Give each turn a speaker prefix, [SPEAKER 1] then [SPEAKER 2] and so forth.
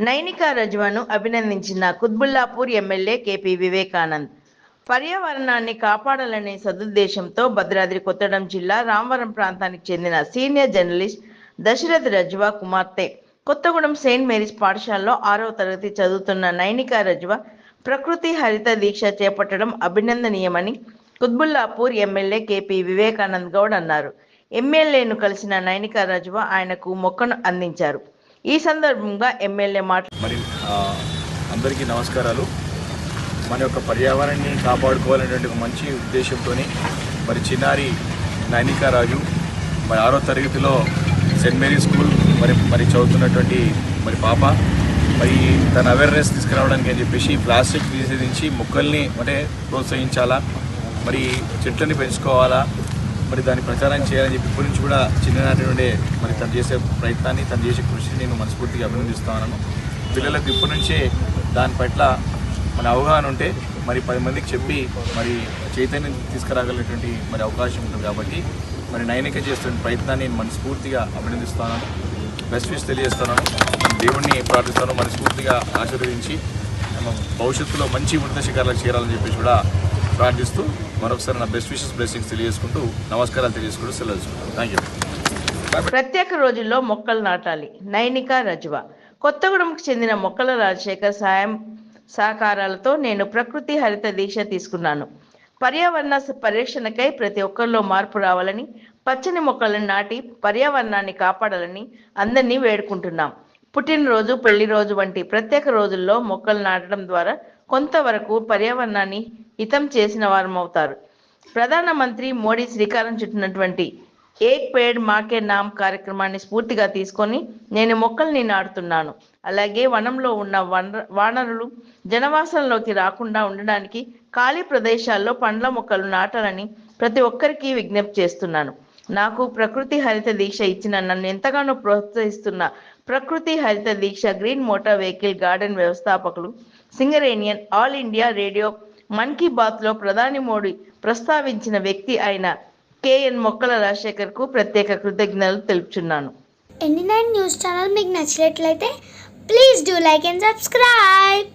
[SPEAKER 1] నైనికా రజ్వాను అభినందించిన Quthbullapur MLA KP Vivekanand. పర్యావరణాన్ని కాపాడాలనే సదుద్దేశంతో భద్రాద్రి కొత్తగూడెం జిల్లా రామవరం ప్రాంతానికి చెందిన సీనియర్ జర్నలిస్ట్ దశరథ్ రజ్వా కుమార్తె కొత్తగూడెం సెయింట్ మేరీస్ పాఠశాలలో 6వ తరగతి చదువుతున్న నైనికా రజ్వా ప్రకృతి హరిత దీక్ష చేపట్టడం అభినందనీయమని కుత్బుల్లాపూర్ ఎమ్మెల్యే కేపీ వివేకానంద్ గౌడ్ అన్నారు. ఎమ్మెల్యేను కలిసిన నైనికా రజ్వా ఆయనకు మొక్కను అందించారు. ఈ సందర్భంగా ఎమ్మెల్యే
[SPEAKER 2] అందరికీ నమస్కారాలు. మన యొక్క పర్యావరణాన్ని కాపాడుకోవాలనేటువంటి ఒక మంచి ఉద్దేశంతో మరి చిన్నారి నైనికా రాజు మరి 6వ తరగతిలో సెయింట్ మేరీ స్కూల్ మరి చదువుతున్నటువంటి పాప మరి తన అవేర్నెస్ తీసుకురావడానికి అని చెప్పేసి ప్లాస్టిక్ నిషేధించి మొక్కల్ని ప్రోత్సహించాలా, మరి చెట్లని పెంచుకోవాలా, మరి దాన్ని ప్రచారం చేయాలని చెప్పి ఇప్పటి నుంచి కూడా చిన్ననాటి నుండే మరి తను చేసే ప్రయత్నాన్ని, తను చేసే కృషిని నేను మనస్ఫూర్తిగా అభినందిస్తున్నాను. పిల్లలకు ఇప్పటి నుంచే దాని పట్ల మన అవగాహన ఉంటే మరి 10 మందికి చెప్పి మరి చైతన్యం తీసుకురాగలిగినటువంటి అవకాశం ఉంటుంది. కాబట్టి మరి నైనిక చేస్తున్న ప్రయత్నాన్ని నేను మనస్ఫూర్తిగా అభినందిస్తున్నాను, బెస్ట్ విష్ తెలియజేస్తున్నాను. దేవుణ్ణి ప్రార్థిస్తాను, మనస్ఫూర్తిగా ఆశీర్వదించి భవిష్యత్తులో మంచి ఉన్నత శిఖరాలకు చేరాలని చెప్పేసి కూడా ప్రార్థిస్తూ మరొకసారి నా బెస్ట్ విషెస్ బ్లెస్సింగ్స్ తెలియజేసుకుంటూ నమస్కారాలు తెలియజేసుకుంటూ సెలవు. Thank you.
[SPEAKER 1] ప్రత్యేక రోజుల్లో మొక్కలు నాటాలి. నైనికా రజ్వా. కొత్తగూడెంకు చెందిన మొక్కల రాజశేఖర్ సాయం సహకారాలతో నేను ప్రకృతి హరిత దీక్ష తీసుకున్నాను. పర్యావరణ పరిరక్షణకై ప్రతి ఒక్కరిలో మార్పు రావాలని, పచ్చని మొక్కలను నాటి పర్యావరణాన్ని కాపాడాలని అందరినీ వేడుకుంటున్నాం. పుట్టినరోజు, పెళ్లి రోజు వంటి ప్రత్యేక రోజుల్లో మొక్కలు నాటడం ద్వారా కొంతవరకు పర్యావరణాన్ని హితం చేసిన వారమవుతారు. ప్రధానమంత్రి మోడీ శ్రీకారం చుట్టినటువంటి ఏక్ పేడ్ మాకే నామ్ కార్యక్రమాన్ని స్ఫూర్తిగా తీసుకొని నేను మొక్కల్ని నాటుతున్నాను. అలాగే వనంలో ఉన్న వానరులు జనవాసంలోకి రాకుండా ఉండడానికి ఖాళీ ప్రదేశాల్లో పండ్ల మొక్కలు నాటాలని ప్రతి ఒక్కరికి విజ్ఞప్తి చేస్తున్నాను. నాకు ప్రకృతి హరిత దీక్ష ఇచ్చిన నన్ను ఎంతగానో ప్రోత్సహిస్తున్న ప్రకృతి హరిత దీక్ష గ్రీన్ మోటార్ వెహికల్ గార్డెన్ వ్యవస్థాపకులు, Singarenian, all India radio Mann Ki బాత్లో ప్రధాని మోడీ ప్రస్తావించిన వ్యక్తి అయిన కేఎన్ మొక్కల రాజశేఖర్ కు ప్రత్యేక కృతజ్ఞతలు తెలుపుచున్నాను.
[SPEAKER 3] ND9 న్యూస్ ఛానల్ మీకు నచ్చినట్లయితే please do like and subscribe.